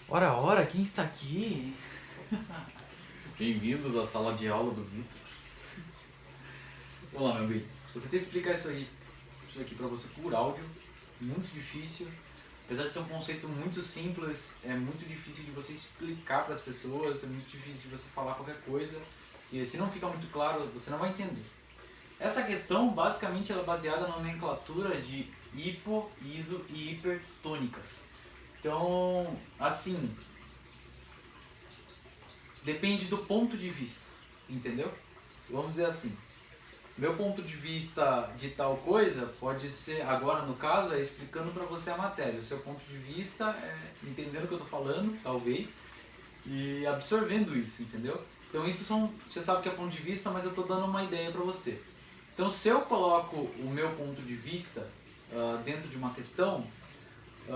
Ora, ora, quem está aqui? Bem-vindos à sala de aula do Vitor. Vamos lá, meu bem. Eu tentei explicar isso aqui pra você por áudio, muito difícil. Apesar de ser um conceito muito simples, é muito difícil de você explicar para as pessoas, é muito difícil de você falar qualquer coisa. E se não fica muito claro, você não vai entender. Essa questão, basicamente, ela é baseada na nomenclatura de hipo, iso e hipertônicas. Então, assim, depende do ponto de vista, entendeu? Vamos dizer assim, meu ponto de vista de tal coisa pode ser, agora no caso, é explicando para você a matéria. O seu ponto de vista é entendendo o que eu estou falando, talvez, e absorvendo isso, entendeu? Então isso você sabe que é ponto de vista, mas eu estou dando uma ideia para você. Então se eu coloco o meu ponto de vista dentro de uma questão,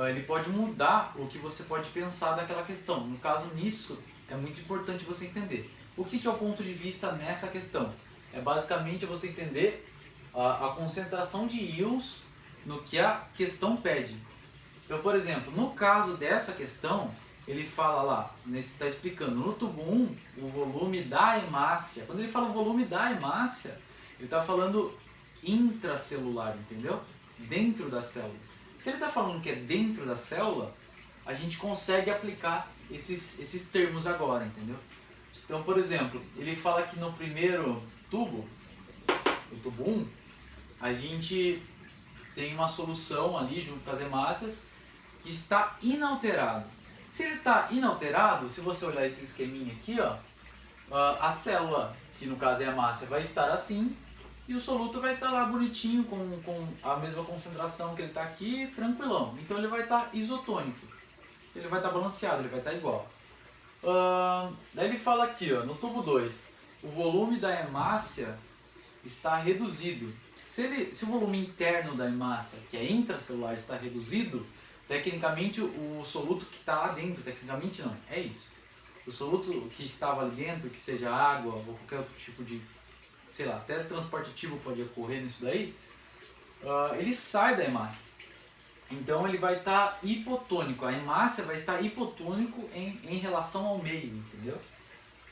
ele pode mudar o que você pode pensar daquela questão. No caso, nisso, é muito importante você entender. O que é o ponto de vista nessa questão? É basicamente você entender a concentração de íons no que a questão pede. Então, por exemplo, no caso dessa questão, ele fala lá, está explicando, no tubo 1, o volume da hemácia. Quando ele fala o volume da hemácia, ele está falando intracelular, entendeu? Dentro da célula. Se ele está falando que é dentro da célula, a gente consegue aplicar esses termos agora, entendeu? Então, por exemplo, ele fala que no primeiro tubo, o tubo 1, a gente tem uma solução ali junto com as hemácias que está inalterado. Se ele está inalterado, se você olhar esse esqueminha aqui, ó, a célula, que no caso é a hemácia, vai estar assim, e o soluto vai estar lá bonitinho, com a mesma concentração que ele está aqui, tranquilão. Então ele vai estar isotônico, ele vai estar balanceado, ele vai estar igual. Daí ele fala aqui, ó, no tubo 2, o volume da hemácia está reduzido. Se o volume interno da hemácia, que é intracelular, está reduzido, tecnicamente o soluto que está lá dentro, tecnicamente não, é isso. O soluto que estava ali dentro, que seja água ou qualquer outro tipo de, sei lá, até transporte ativo pode ocorrer nisso daí, ele sai da hemácia. Então ele vai estar hipotônico, a hemácia vai estar hipotônico em relação ao meio, entendeu?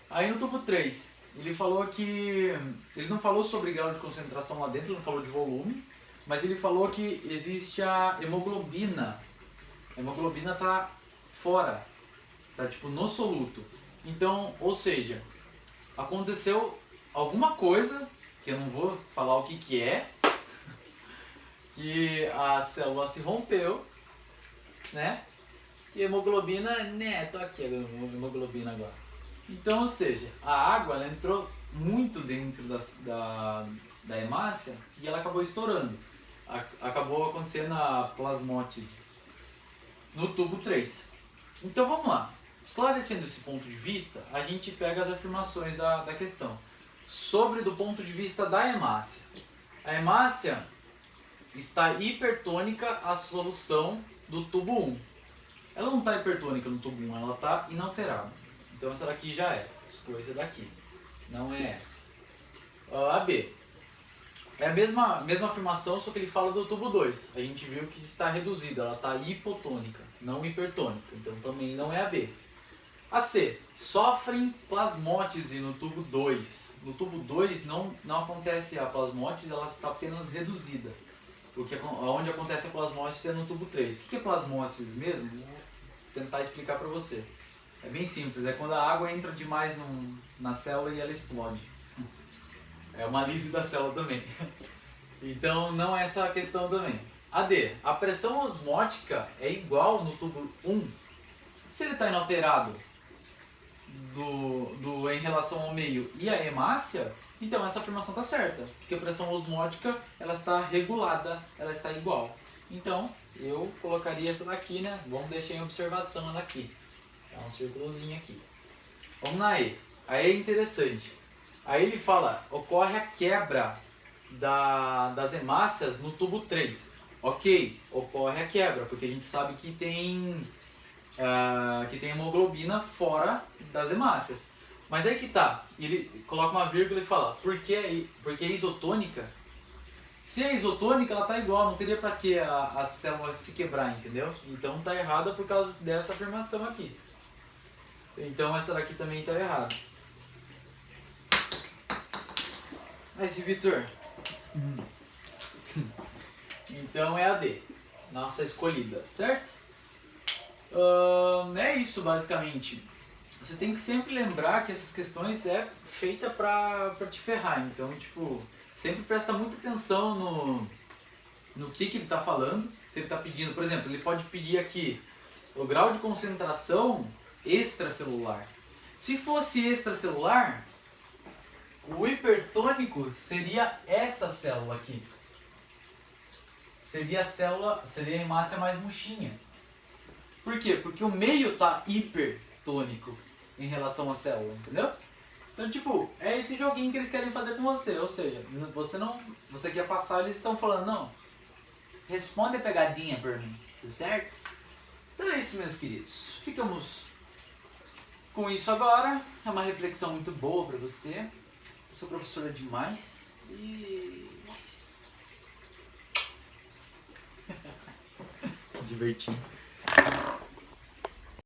Aí no tubo 3, ele falou que, ele não falou sobre grau de concentração lá dentro, ele não falou de volume, mas ele falou que existe a hemoglobina. A hemoglobina está fora, está tipo no soluto. Então, ou seja, aconteceu alguma coisa, que eu não vou falar o que é, que a célula se rompeu, né? E a hemoglobina, né, tô aqui a hemoglobina agora. Então, ou seja, a água ela entrou muito dentro da hemácia e ela acabou estourando. Acabou acontecendo a plasmótise no tubo 3. Então vamos lá. Esclarecendo esse ponto de vista, a gente pega as afirmações da questão. Sobre do ponto de vista da hemácia. A hemácia está hipertônica a solução do tubo 1. Ela não está hipertônica no tubo 1, ela está inalterada. Então essa daqui já é. Escolha essa daqui. Não é essa. A B. É a mesma afirmação, só que ele fala do tubo 2. A gente viu que está reduzida, ela está hipotônica, não hipertônica. Então também não é a B. A C. Sofrem plasmótise no tubo 2. No tubo 2 não acontece a plasmótise, ela está apenas reduzida. Porque onde acontece a plasmótise é no tubo 3. O que é plasmótise mesmo? Vou tentar explicar para você. É bem simples, é quando a água entra demais na célula e ela explode. É uma lise da célula também. Então não é essa a questão também. A D. A pressão osmótica é igual no tubo 1. Se ele está inalterado em relação ao meio e a hemácia, então essa afirmação está certa, porque a pressão osmótica ela está regulada, ela está igual. Então eu colocaria essa daqui, né? Vamos deixar em observação ela aqui. É um círculozinho aqui. Vamos na E. A E é interessante. Aí ele fala, ocorre a quebra das hemácias no tubo 3. Ok, ocorre a quebra, porque a gente sabe que tem hemoglobina fora das hemácias. Mas aí que tá, ele coloca uma vírgula e fala, porque é isotônica? Se é isotônica, ela tá igual, não teria pra que a célula se quebrar, entendeu? Então tá errada por causa dessa afirmação aqui. Então essa daqui também tá errada. Mas Vitor. Então é a D. Nossa escolhida, certo? É isso basicamente. Você tem que sempre lembrar que essas questões é feita pra te ferrar. Então, tipo, sempre presta muita atenção no que ele tá falando. Se ele tá pedindo, por exemplo, ele pode pedir aqui o grau de concentração extracelular. Se fosse extracelular, o hipertônico seria essa célula aqui. Seria a hemácia mais murchinha. Por quê? Porque o meio tá hipertônico em relação à célula, entendeu? Então, tipo, é esse joguinho que eles querem fazer com você. Ou seja, você quer passar, eles estão falando, não, responde a pegadinha por mim, certo? Então é isso, meus queridos. Ficamos com isso agora. É uma reflexão muito boa pra você. Eu sou professora demais. E é isso. Divertido.